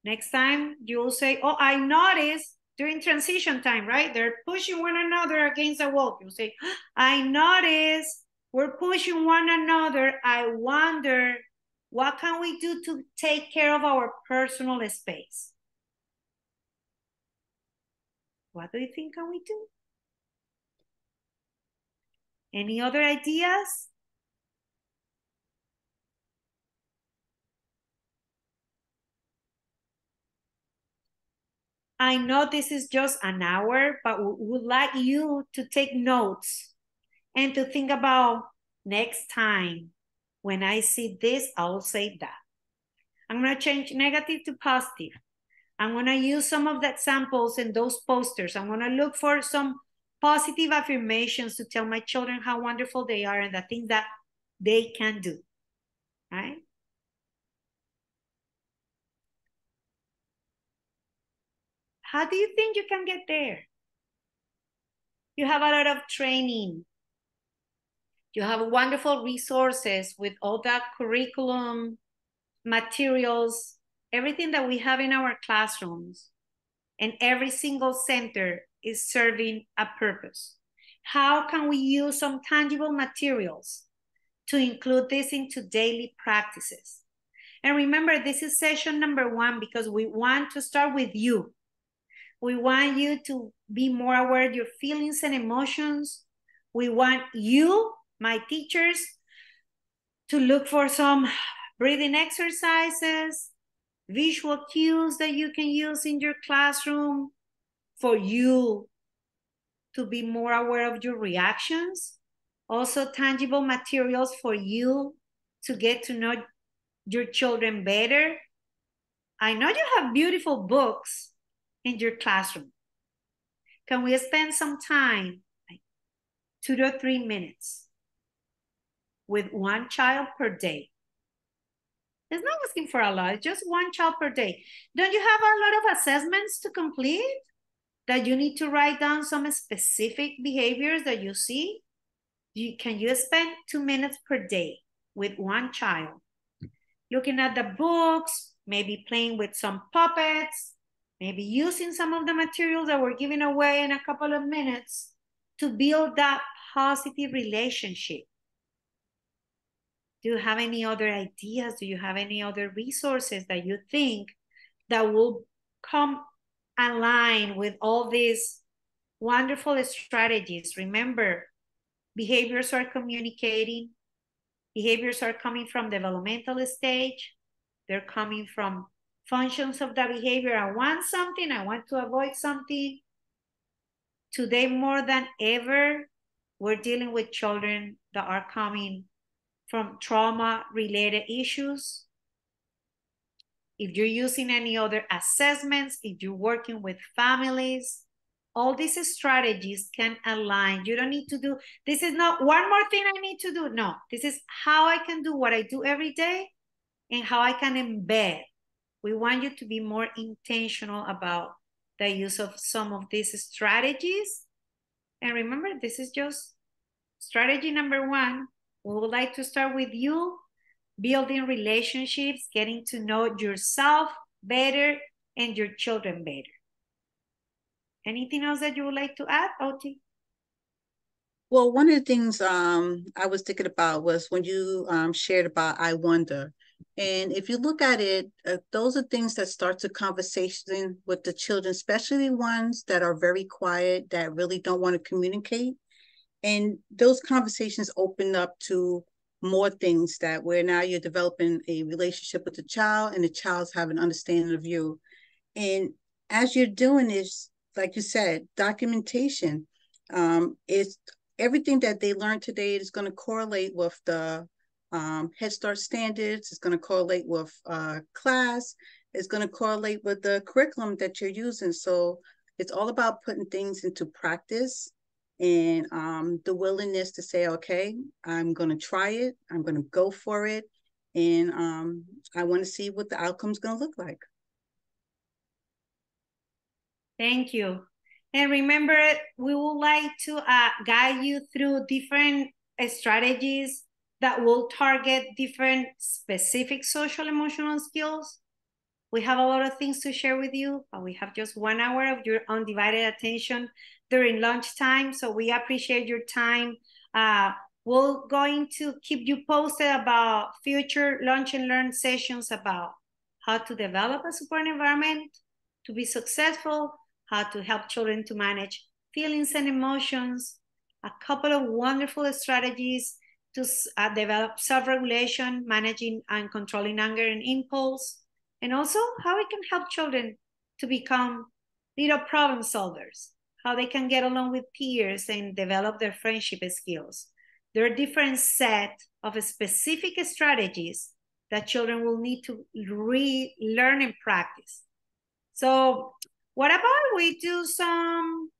Next time you'll say, oh, I noticed during transition time, right? They're pushing one another against the wall. You'll say, I noticed we're pushing one another. I wonder, what can we do to take care of our personal space? What do you think can we do? Any other ideas? I know this is just an hour, but we would like you to take notes and to think about next time. When I see this, I'll say that. I'm going to change negative to positive. I'm going to use some of the examples in those posters. I'm going to look for some positive affirmations to tell my children how wonderful they are and the things that they can do, right? How do you think you can get there? You have a lot of training. You have wonderful resources with all that curriculum, materials, everything that we have in our classrooms. And every single center is serving a purpose. How can we use some tangible materials to include this into daily practices? And remember, this is session number 1 because we want to start with you. We want you to be more aware of your feelings and emotions. We want you, my teachers, to look for some breathing exercises, visual cues that you can use in your classroom for you to be more aware of your reactions. Also tangible materials for you to get to know your children better. I know you have beautiful books in your classroom. Can we spend some time, like 2 to 3 minutes, with one child per day? It's not asking for a lot, it's just one child per day. Don't you have a lot of assessments to complete? That you need to write down some specific behaviors that you see? Can you spend 2 minutes per day with one child? Looking at the books, maybe playing with some puppets, maybe using some of the materials that we're giving away in a couple of minutes to build that positive relationship. Do you have any other ideas? Do you have any other resources that you think that will come align with all these wonderful strategies? Remember, behaviors are communicating. Behaviors are coming from developmental stage. They're coming from functions of the behavior. I want something, I want to avoid something. Today, more than ever, we're dealing with children that are coming from trauma-related issues. If you're using any other assessments, if you're working with families, all these strategies can align. You don't need to do, this is not one more thing I need to do. No, this is how I can do what I do every day and how I can embed. We want you to be more intentional about the use of some of these strategies. And remember, this is just strategy number 1. We would like to start with you, building relationships, getting to know yourself better and your children better. Anything else that you would like to add, Oti? Well, one of the things I was thinking about was when you shared about I wonder. And if you look at it, those are things that start a conversation with the children, especially ones that are very quiet, that really don't want to communicate. And those conversations open up to more things that where now you're developing a relationship with the child and the child's having an understanding of you. And as you're doing this, like you said, documentation, is everything that they learned today is going to correlate with the Head Start standards. It's going to correlate with class. It's going to correlate with the curriculum that you're using. So it's all about putting things into practice and the willingness to say, okay, I'm going to try it. I'm going to go for it. And I want to see what the outcome's going to look like. Thank you. And remember, we would like to guide you through different strategies that will target different specific social emotional skills. We have a lot of things to share with you, but we have just 1 hour of your undivided attention during lunchtime. So we appreciate your time. We're going to keep you posted about future lunch and learn sessions about how to develop a support environment to be successful, how to help children to manage feelings and emotions, a couple of wonderful strategies to develop self-regulation, managing and controlling anger and impulse, and also how we can help children to become little problem solvers, how they can get along with peers and develop their friendship skills. There are different set of specific strategies that children will need to learn and practice. So what about we do some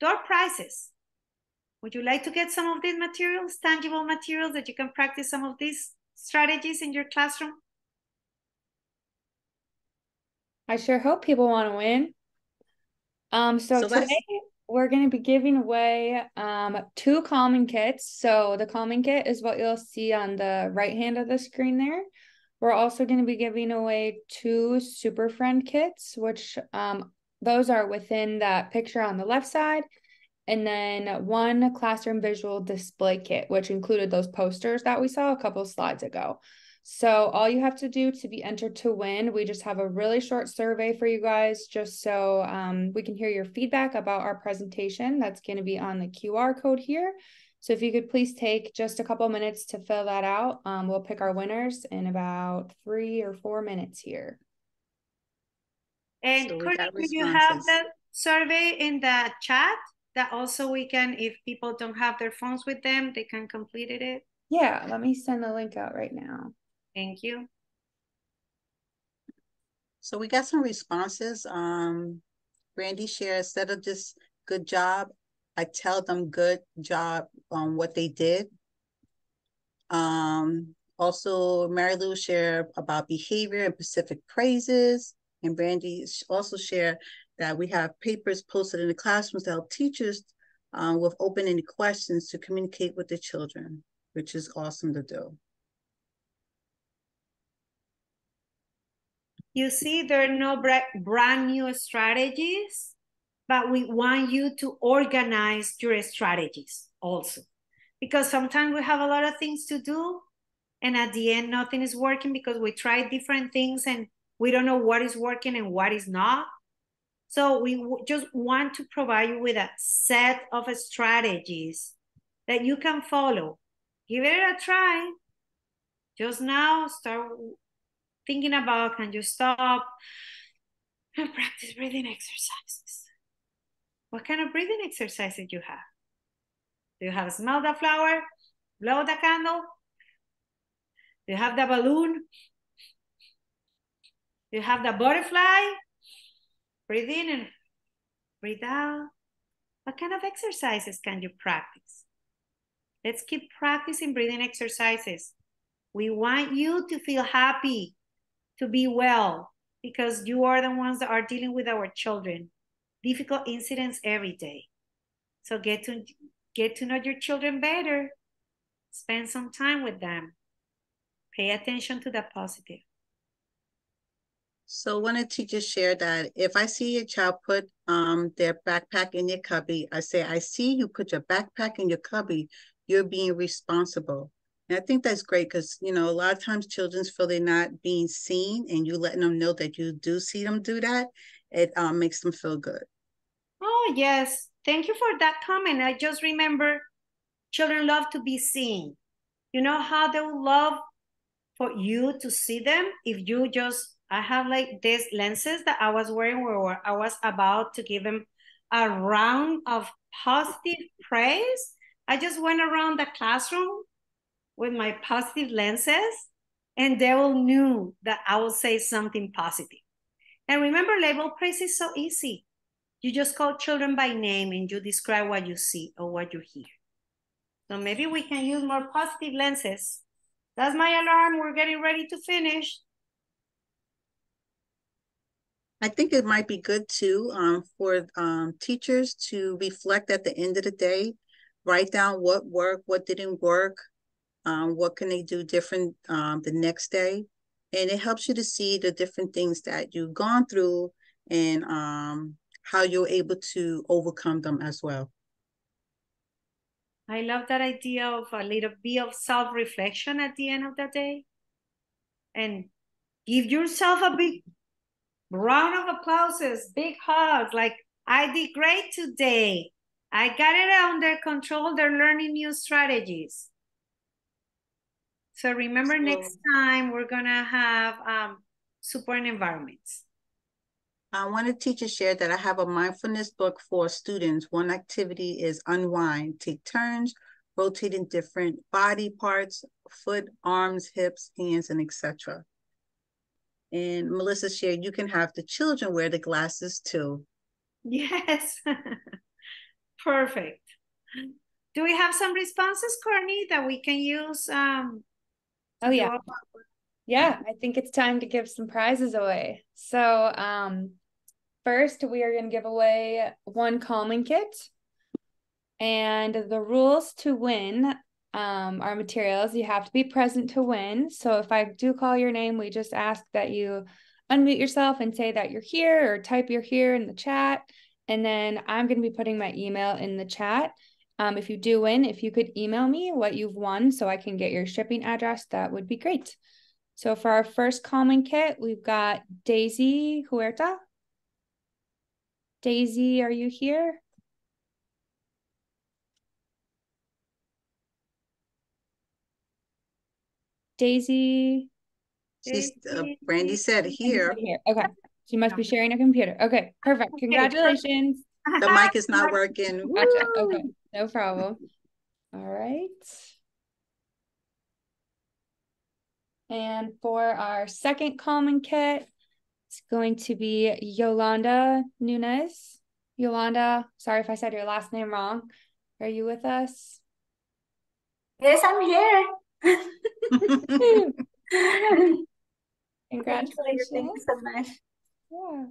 door prizes? Would you like to get some of these materials, tangible materials that you can practice some of these strategies in your classroom? I sure hope people want to win. So today we're going to be giving away 2 calming kits. So the calming kit is what you'll see on the right hand of the screen there. We're also going to be giving away 2 Super Friend kits, which those are within that picture on the left side. And then 1 classroom visual display kit, which included those posters that we saw a couple slides ago. So all you have to do to be entered to win, we just have a really short survey for you guys, just so we can hear your feedback about our presentation. That's going to be on the QR code here. So if you could please take just a couple minutes to fill that out. We'll pick our winners in about 3 or 4 minutes here. And Courtney, do you have that survey in the chat that also we can, if people don't have their phones with them, they can complete it? Yeah, let me send the link out right now. Thank you. So we got some responses. Brandy shared, instead of just good job, I tell them good job on what they did. Also, Mary Lou shared about behavior and specific praises. And Brandy also shared that we have papers posted in the classrooms to help teachers with open-ended questions to communicate with the children, which is awesome to do. You see, there are no brand new strategies, but we want you to organize your strategies also. Because sometimes we have a lot of things to do, and at the end, nothing is working because we try different things and we don't know what is working and what is not. So we just want to provide you with a set of strategies that you can follow. Give it a try. Just now, start thinking about, can you stop and practice breathing exercises? What kind of breathing exercises do you have? Do you have smell the flower, blow the candle? Do you have the balloon? Do you have the butterfly? Breathe in and breathe out. What kind of exercises can you practice? Let's keep practicing breathing exercises. We want you to feel happy, to be well, because you are the ones that are dealing with our children. Difficult incidents every day. So get to know your children better. Spend some time with them. Pay attention to the positive. So one of the teachers shared that if I see a child put their backpack in their cubby, I say, I see you put your backpack in your cubby, you're being responsible. And I think that's great because, you know, a lot of times children feel they're not being seen, and you letting them know that you do see them do that, it makes them feel good. Oh, yes. Thank you for that comment. I just remember Children love to be seen. You know how they would love for you to see them if you just, I have like these lenses that I was wearing where I was about to give them a round of positive praise. I just went around the classroom with my positive lenses, and they all knew that I would say something positive. And remember, label praise is so easy. You just call children by name and you describe what you see or what you hear. So maybe we can use more positive lenses. That's my alarm. We're getting ready to finish. I think it might be good too for teachers to reflect at the end of the day, write down what worked, what didn't work, what can they do different the next day. And it helps you to see the different things that you've gone through and how you're able to overcome them as well. I love that idea of a little bit of self-reflection at the end of the day. And give yourself a big round of applauses, big hugs, like, I did great today. I got it under control. They're learning new strategies. So remember, next time we're gonna have support environments. One of the teachers shared that I have a mindfulness book for students. One activity is unwind. Take turns rotating different body parts, foot, arms, hips, hands, and etc. And Melissa shared, you can have the children wear the glasses too. Yes. Perfect. Do we have some responses, Courtney, that we can use? Oh, yeah. Yeah, I think it's time to give some prizes away. So first, we are going to give away one calming kit. And the rules to win our materials, you have to be present to win. So if I do call your name, we just ask that you unmute yourself and say that you're here, or type you're here in the chat. And then I'm going to be putting my email in the chat. If you do win, if you could email me what you've won so I can get your shipping address, that would be great. So for our first calming kit, we've got Daisy Huerta. Daisy, are you here? Daisy. She's Brandy said here. Okay. She must be sharing a computer. Okay, perfect. Congratulations. The mic is not working. Gotcha. Okay, no problem. All right. And for our second calming kit, it's going to be Yolanda Nunez. Yolanda, sorry if I said your last name wrong. Are you with us? Yes, I'm here. Congratulations. Thank you so much. Yeah.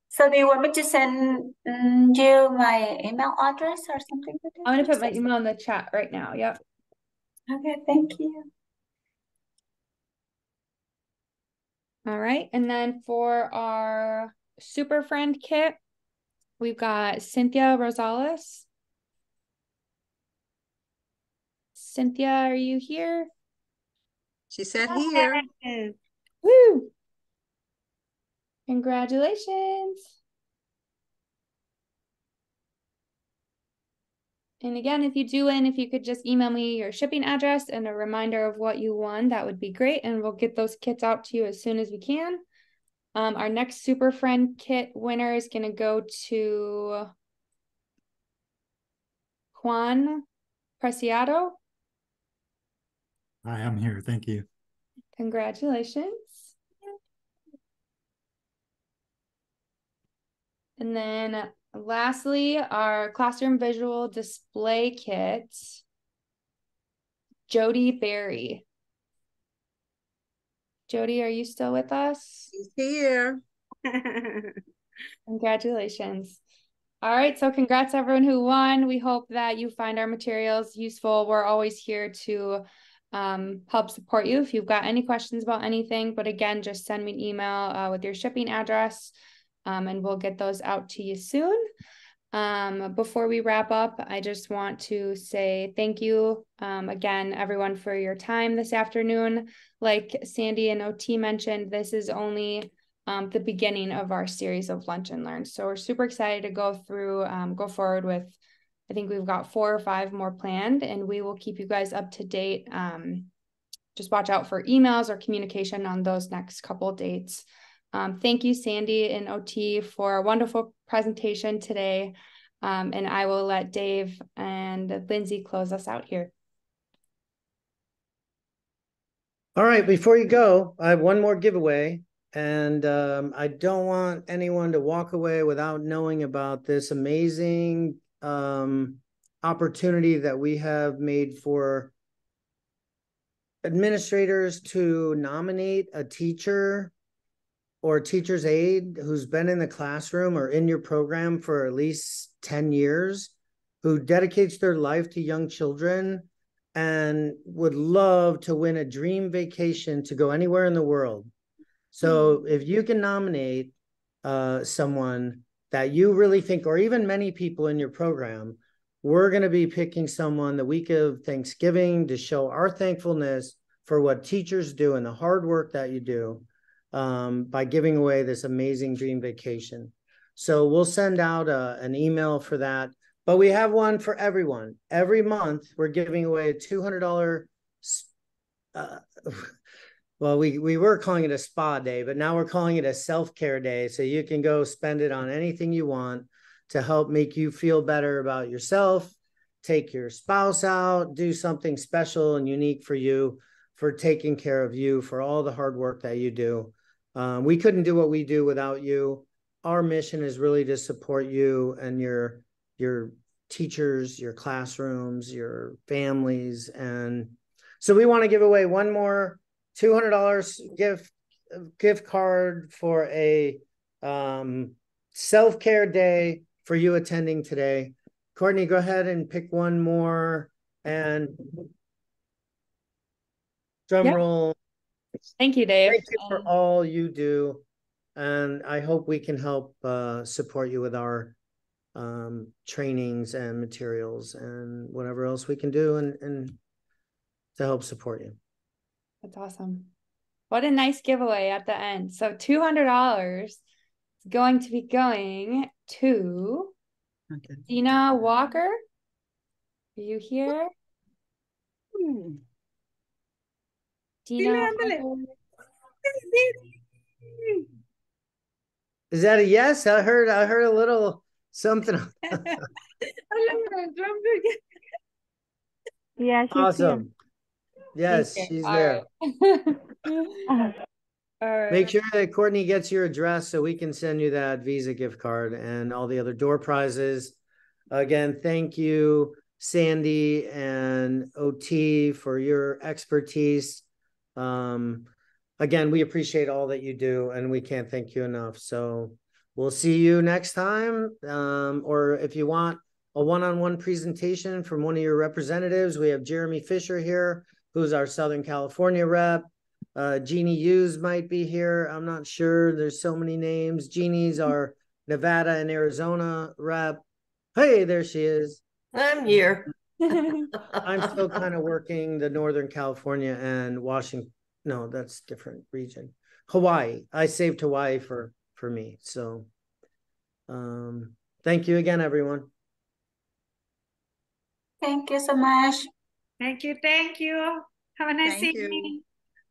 So do you want me to send you my email address or something? I'm going to put my email in the chat right now. Yep. Okay, thank you. All right. And then for our Super Friend kit, we've got Cynthia Rosales. Cynthia, are you here? She said here. Woo! Congratulations. And again, if you do win, if you could just email me your shipping address and a reminder of what you won, that would be great. And we'll get those kits out to you as soon as we can. Our next Super Friend kit winner is going to go to Juan Preciado. I am here. Thank you. Congratulations. And then lastly, our classroom visual display kit, Jody Berry. Jody, are you still with us? She's here. Congratulations. All right, so congrats everyone who won. We hope that you find our materials useful. We're always here to help support you if you've got any questions about anything. But again, just send me an email with your shipping address and we'll get those out to you soon. Before we wrap up, I just want to say thank you again, everyone, for your time this afternoon. Like Sandy and OT mentioned, this is only the beginning of our series of Lunch and Learn. So we're super excited to go forward with I think we've got 4 or 5 more planned, and we will keep you guys up to date. Just watch out for emails or communication on those next couple of dates. Thank you, Sandy and OT, for a wonderful presentation today. And I will let Dave and Lindsay close us out here. All right, before you go, I have one more giveaway, and I don't want anyone to walk away without knowing about this amazing opportunity that we have made for administrators to nominate a teacher or a teacher's aide who's been in the classroom or in your program for at least 10 years, who dedicates their life to young children and would love to win a dream vacation to go anywhere in the world. So if you can nominate someone that you really think, or even many people in your program, we're going to be picking someone the week of Thanksgiving to show our thankfulness for what teachers do and the hard work that you do by giving away this amazing dream vacation. So we'll send out an email for that. But we have one for everyone. Every month, we're giving away a $200. Well, we were calling it a spa day, but now we're calling it a self-care day. So you can go spend it on anything you want to help make you feel better about yourself, take your spouse out, do something special and unique for you, for taking care of you, for all the hard work that you do. We couldn't do what we do without you. Our mission is really to support you and your teachers, your classrooms, your families. And so we want to give away one more $200 gift card for a self-care day for you attending today. Courtney, go ahead and pick one more, and drum roll. Thank you, Dave. Thank you for all you do. And I hope we can help support you with our trainings and materials and whatever else we can do and to help support you. That's awesome. What a nice giveaway at the end. So $200 is going to be going to Dina Walker. Are you here? Dina Walker. Is that a yes? I heard a little something. Yeah, she's Awesome. Yes, she's there. All right. Make sure that Courtney gets your address so we can send you that Visa gift card and all the other door prizes. Again, thank you, Sandy and OT, for your expertise. Again, we appreciate all that you do, and we can't thank you enough. So we'll see you next time. Or if you want a one-on-one presentation from one of your representatives, we have Jeremy Fisher here, who's our Southern California rep. Jeannie Hughes might be here. I'm not sure. There's so many names. Jeannie's our Nevada and Arizona rep. Hey, there she is. I'm here. I'm still kind of working the Northern California and Washington. No, that's different region. Hawaii. I saved Hawaii for me. So thank you again, everyone. Thank you so much. Thank you. Thank you. Have a nice Thank you. evening.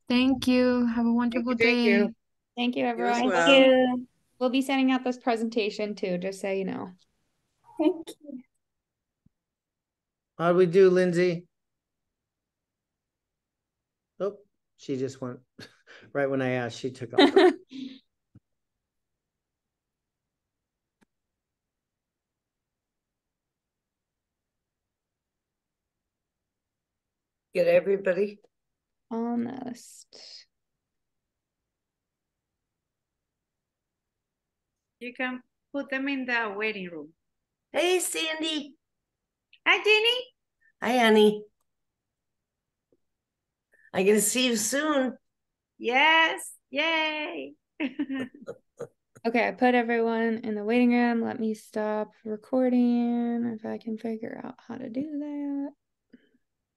Thank you. Have a wonderful day. Thank you, as everyone. well. Thank you. We'll be sending out this presentation too, just so you know. Thank you. How'd we do, Lindsay? Oh, she just went right when I asked, she took off. Get everybody. Almost. You can put them in the waiting room. Hey, Sandy. Hi, Jeannie. Hi, Annie. I'm going to see you soon. Yes. Yay. Okay, I put everyone in the waiting room. Let me stop recording if I can figure out how to do that.